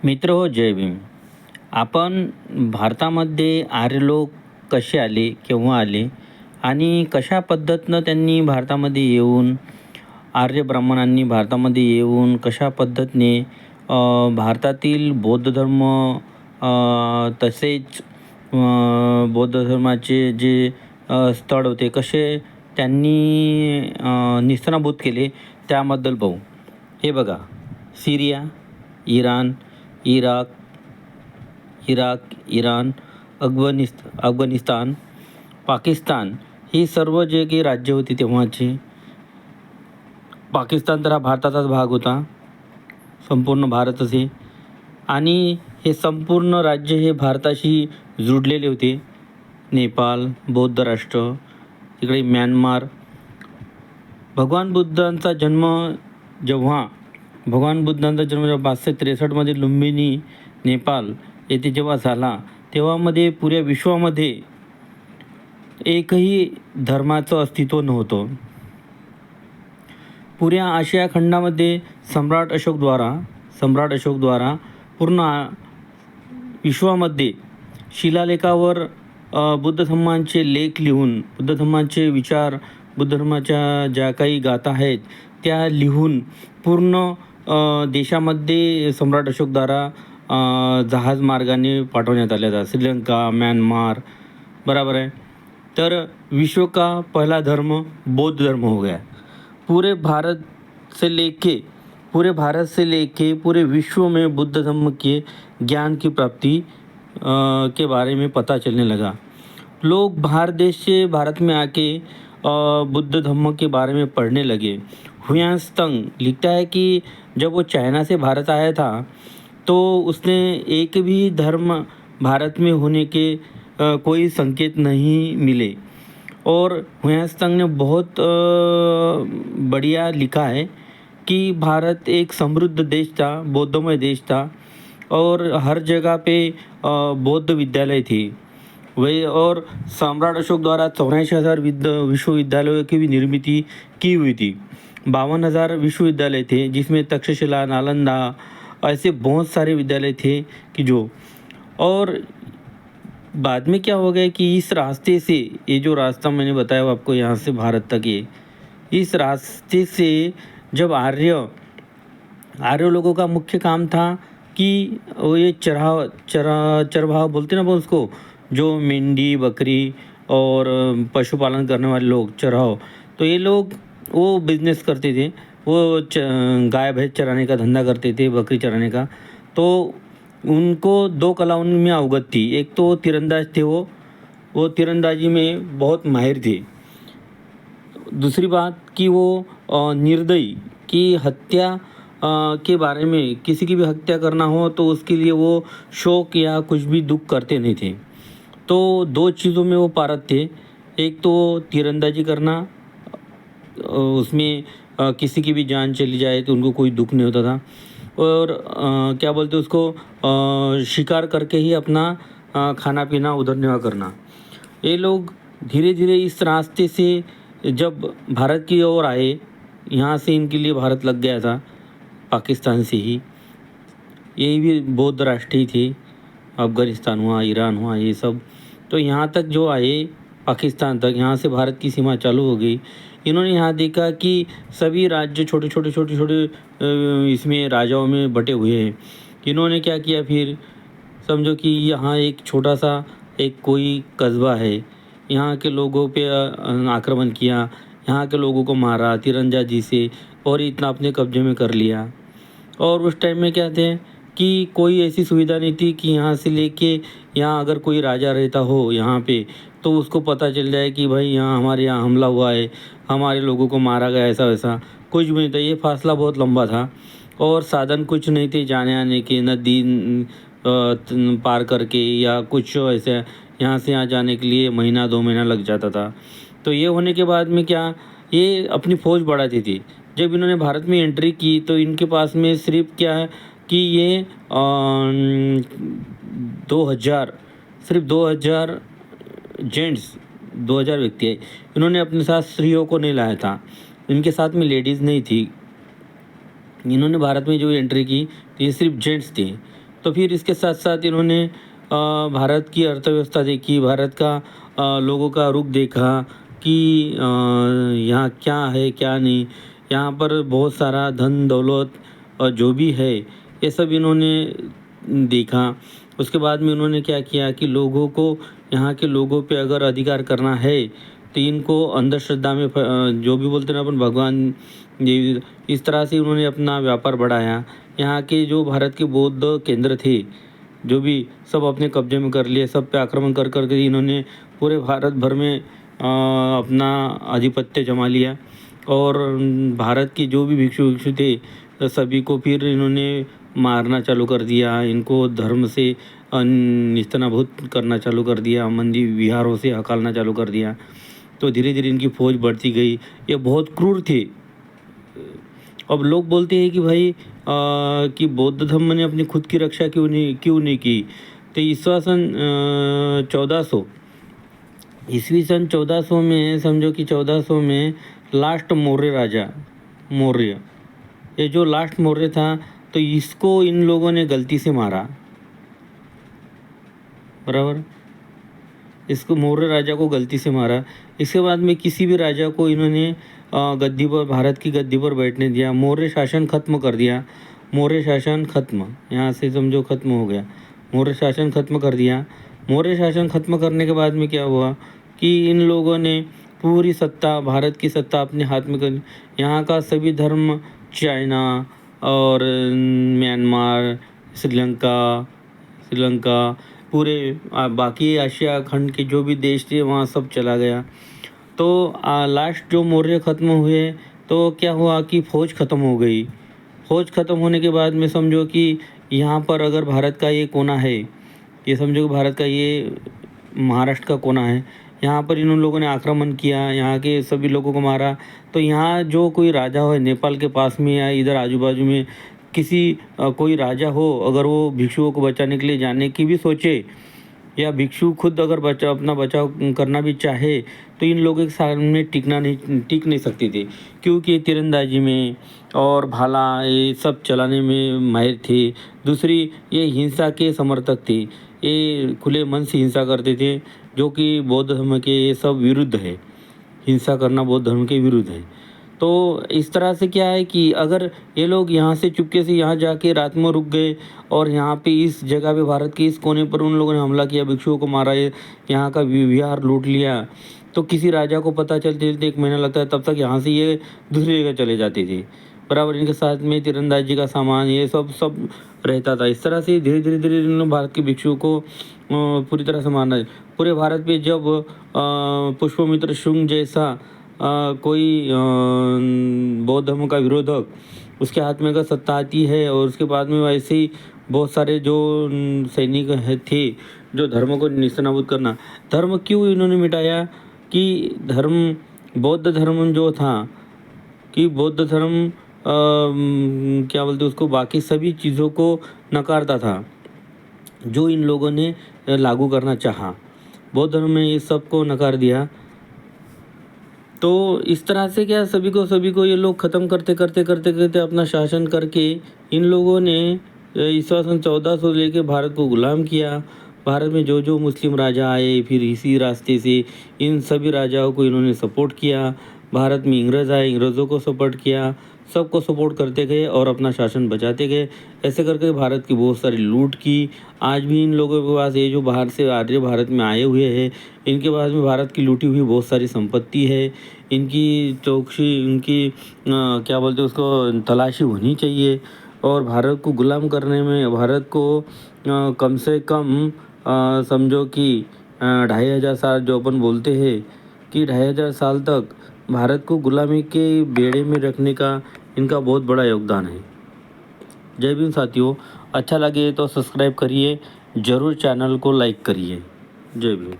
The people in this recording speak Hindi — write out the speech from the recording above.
मित्र हो, जय भीम. आपण भारतामध्ये आर्य लोक कसे आले, केव्हा आले आणि कशा पद्धतीनं त्यांनी भारतामध्ये येऊन आर्य ब्राह्मणांनी भारतामध्ये येऊन कशा पद्धतीने भारतातील बौद्ध धर्म तसेच बौद्ध धर्माचे जे स्थळ होते कसे त्यांनी निस्तानाबूत केले त्याबद्दल पाहू. हे बघा, सिरिया, इराण, इराक, इराण, अफगाणिस्तान, पाकिस्तान ही सर्व जे काही राज्य होती तेव्हाची. पाकिस्तान तर हा भारताचाच भाग होता, संपूर्ण भारतच आहे. आणि हे संपूर्ण राज्य हे भारताशी जुडलेले होते. नेपाळ, बौद्ध राष्ट्र, तिकडे म्यानमार. भगवान बुद्धांचा जन्म जेव्हा 563 लुंबिनी, नेपाळ येथे जेव्हा झाला तेव्हामध्ये पुऱ्या विश्वामध्ये एकही धर्माचं अस्तित्व नव्हतं. पुऱ्या आशिया खंडामध्ये सम्राट अशोकद्वारा पूर्ण विश्वामध्ये शिलालेखावर बुद्ध धर्मांचे लेख लिहून, बुद्ध धर्माचे विचार, बुद्ध धर्माच्या ज्या काही गाथा आहेत त्या लिहून पूर्ण देशामध्ये सम्राट अशोकद्वारा जहाज मार्गाने पाठवण्यात आल्या जातात. श्रीलंका, म्यानमार, बराबर है. तर विश्व का पहला धर्म बौद्ध धर्म हो गया. पूरे भारत से लेके पूरे विश्व में बुद्ध धर्म के ज्ञान की प्राप्ति के बारे में पता चलने लगा. लोग बाहर देश से भारत में आके बुद्ध धर्म के बारे में पढ़ने लगे. हुयांग लिखता है कि जब वो चाइना से भारत आया था तो उसने एक भी धर्म भारत में होने के कोई संकेत नहीं मिले. और हुयांग ने बहुत बढ़िया लिखा है कि भारत एक समृद्ध देश था, बौद्धमय देश था और हर जगह पे बौद्ध विद्यालय थे. वही और सम्राट अशोक द्वारा 84,000 विश्वविद्यालयों की भी निर्मित की हुई थी. 52,000 विश्वविद्यालय थे जिसमें तक्षशिला, नालंदा ऐसे बहुत सारे विद्यालय थे कि जो. और बाद में क्या हो गया कि इस रास्ते से, ये जो रास्ता मैंने बताया आपको यहाँ से भारत तक, ये इस रास्ते से जब आर्य लोगों का मुख्य काम था कि वो ये चरवाहा बोलते ना उसको, जो मेंढी, बकरी और पशुपालन करने वाले लोग, चराव. तो ये लोग वो बिजनेस करते थे, वो गाय भैंस चराने का धंधा करते थे, बकरी चराने का. तो उनको दो कला उनमें अवगत थी. एक तो तीरंदाज थे, वो तीरंदाजी में बहुत माहिर थे. दूसरी बात कि वो निर्दयी की हत्या के बारे में, किसी की भी हत्या करना हो तो उसके लिए वो शौक या कुछ भी दुख करते नहीं थे. तो दो चीज़ों में वो पारक थे. एक तो तीरंदाजी करना, उसमें किसी की भी जान चली जाए तो उनको कोई दुख नहीं होता था. और क्या बोलते उसको, शिकार करके ही अपना खाना पीना उधर निर्वाह करना. ये लोग धीरे धीरे इस रास्ते से जब भारत की ओर आए, यहाँ से इनके लिए भारत लग गया था पाकिस्तान से ही. ये भी बौद्ध राष्ट्र ही थे, अफगानिस्तान हुआ, ईरान हुआ, ये सब. तो यहाँ तक जो आए पाकिस्तान तक, यहाँ से भारत की सीमा चालू हो गई. इन्होंने यहाँ देखा कि सभी राज्य छोटे छोटे इसमें राजाओं में बटे हुए हैं. इन्होंने क्या किया फिर, समझो कि यहाँ एक छोटा सा एक कोई कस्बा है, यहाँ के लोगों पे आक्रमण किया, यहाँ के लोगों को मारा तीरंदाजी से और इतना अपने कब्जे में कर लिया. और उस टाइम में क्या थे कि कोई ऐसी सुविधा नहीं थी कि यहाँ से लेके यहाँ अगर कोई राजा रहता हो यहाँ पे तो उसको पता चल जाए कि भाई यहाँ हमारे यहाँ हमला हुआ है, हमारे लोगों को मारा गया, ऐसा वैसा कुछ भी नहीं था. ये फासला बहुत लंबा था और साधन कुछ नहीं थे जाने आने के, नदी पार करके या कुछ ऐसे यहाँ से यहाँ जाने के लिए महीना 2 महीना लग जाता था. तो ये होने के बाद में क्या, ये अपनी फ़ौज बढ़ाती थी. जब इन्होंने भारत में एंट्री की तो इनके पास में सिर्फ क्या है कि ये 2000 सिर्फ 2000 जेंट्स, 2000 व्यक्ति है. इन्होंने अपने साथ स्त्रियों को नहीं लाया था, इनके साथ में लेडीज़ नहीं थी. इन्होंने भारत में जो एंट्री की तो ये सिर्फ जेंट्स थे. तो फिर इसके साथ साथ इन्होंने भारत की अर्थव्यवस्था देखी, भारत का लोगों का रुख देखा कि यहाँ क्या है क्या नहीं, यहाँ पर बहुत सारा धन दौलत जो भी है ये सब इन्होंने देखा। उसके बाद में उन्होंने क्या किया कि लोगों को, यहाँ के लोगों पे अगर अधिकार करना है तो इनको अंधश्रद्धा में जो भी बोलते हैं ना अपन भगवान देवी, इस तरह से उन्होंने अपना व्यापार बढ़ाया। यहाँ के जो भारत के बौद्ध केंद्र थे जो भी सब अपने कब्जे में कर लिए, सब पे आक्रमण कर कर के इन्होंने पूरे भारत भर में अपना आधिपत्य जमा लिया। और भारत के जो भी भिक्षु थे सभी को फिर इन्होंने मारना चालू कर दिया, इनको धर्म से निस्तनाभूत करना चालू कर दिया, मंदिर विहारों से हकालना चालू कर दिया। तो धीरे धीरे इनकी फौज बढ़ती गई, ये बहुत क्रूर थे। अब लोग बोलते हैं कि भाई कि बौद्ध धर्म ने अपनी खुद की रक्षा क्यों नहीं की। तो ईस्वी सन 1400 में, समझो कि 1400 में लास्ट मौर्य राजा, मौर्य, ये जो लास्ट मौर्य था तो इसको इन लोगों ने गलती से मारा, बराबर, इसको मौर्य राजा को गलती से मारा। इसके बाद में किसी भी राजा को इन्होंने गद्दी पर, भारत की गद्दी पर बैठने दिया, मौर्य शासन खत्म कर दिया। मौर्य शासन खत्म, यहाँ से समझो खत्म हो गया, मौर्य शासन खत्म कर दिया। मौर्य शासन खत्म करने के बाद में क्या हुआ कि इन लोगों ने पूरी सत्ता, भारत की सत्ता अपने हाथ में कर, यहाँ का सभी धर्म, चाइना और म्यांमार, श्रीलंका पूरे बाकी एशिया खंड के जो भी देश थे वहाँ सब चला गया। तो लास्ट जो मौर्य ख़त्म हुए तो क्या हुआ कि फ़ौज ख़त्म हो गई। फ़ौज ख़त्म होने के बाद में समझो कि यहाँ पर अगर भारत का ये कोना है, ये समझो कि भारत का ये महाराष्ट्र का कोना है, यहाँ पर इन लोगों ने आक्रमण किया, यहाँ के सभी लोगों को मारा। तो यहाँ जो कोई राजा हो नेपाल के पास में या इधर आजू बाजू में किसी कोई राजा हो, अगर वो भिक्षुओं को बचाने के लिए जाने की भी सोचे या भिक्षु खुद अगर अपना बचाव करना भी चाहे तो इन लोगों के सामने टिक नहीं सकती थी, क्योंकि तीरंदाजी में और भाला ये सब चलाने में माहिर थे। दूसरी ये हिंसा के समर्थक थे, ये खुले मन से हिंसा करते थे, जो कि बौद्ध धर्म के ये सब विरुद्ध है। हिंसा करना बौद्ध धर्म के विरुद्ध है। तो इस तरह से क्या है कि अगर ये लोग यहाँ से चुपके से यहाँ जाके रात में रुक गए और यहाँ पे इस जगह पे, भारत के इस कोने पर उन लोगों ने हमला किया, भिक्षुओं को मारा, यहाँ का विहार लूट लिया, तो किसी राजा को पता चलते 1 महीना लगता है, तब तक यहाँ से ये दूसरी जगह चले जाती थी। बराबर इनके साथ में तीरंदाजी का सामान ये सब रहता था। इस तरह से धीरे धीरे इन्होंने भारत के भिक्षुओं को पूरी तरह से मारना। पूरे भारत पे जब पुष्पमित्र शुंग जैसा कोई बौद्ध धर्म का विरोधक, उसके हाथ में अगर सत्ता आती है और उसके बाद में वैसे ही बहुत सारे जो सैनिक थे जो धर्म को निस्तानाबूद करना। धर्म क्यों इन्होंने मिटाया कि धर्म, बौद्ध धर्म जो था कि बौद्ध धर्म क्या बोलते उसको, बाकी सभी चीज़ों को नकारता था जो इन लोगों ने लागू करना चाहा। बौद्ध धर्म ने इस सब को नकार दिया। तो इस तरह से क्या सभी को ये लोग ख़त्म करते अपना शासन करके इन लोगों ने ईस्वी सन 1400 लेके भारत को गुलाम किया। भारत में जो मुस्लिम राजा आए फिर इसी रास्ते से इन सभी राजाओं को इन्होंने सपोर्ट किया। भारत में इंग्रज़ आए, इंग्रज़ों को सपोर्ट किया, सबको सपोर्ट करते गए और अपना शासन बचाते गए। ऐसे करके भारत की बहुत सारी लूट की। आज भी इन लोगों के पास, ये जो बाहर से आर्य भारत में आए हुए हैं, इनके पास में भारत की लूटी हुई बहुत सारी संपत्ति है। इनकी चौकसी, इनकी क्या बोलते हैं उसको, तलाशी होनी चाहिए। और भारत को गुलाम करने में, भारत को कम से कम समझो कि 2500 साल जो अपन बोलते हैं कि 2500 साल तक भारत को गुलामी के बेड़े में रखने का इनका बहुत बड़ा योगदान है। जय भीम साथियों, अच्छा लगे तो सब्सक्राइब करिए, ज़रूर चैनल को लाइक करिए। जय भीम।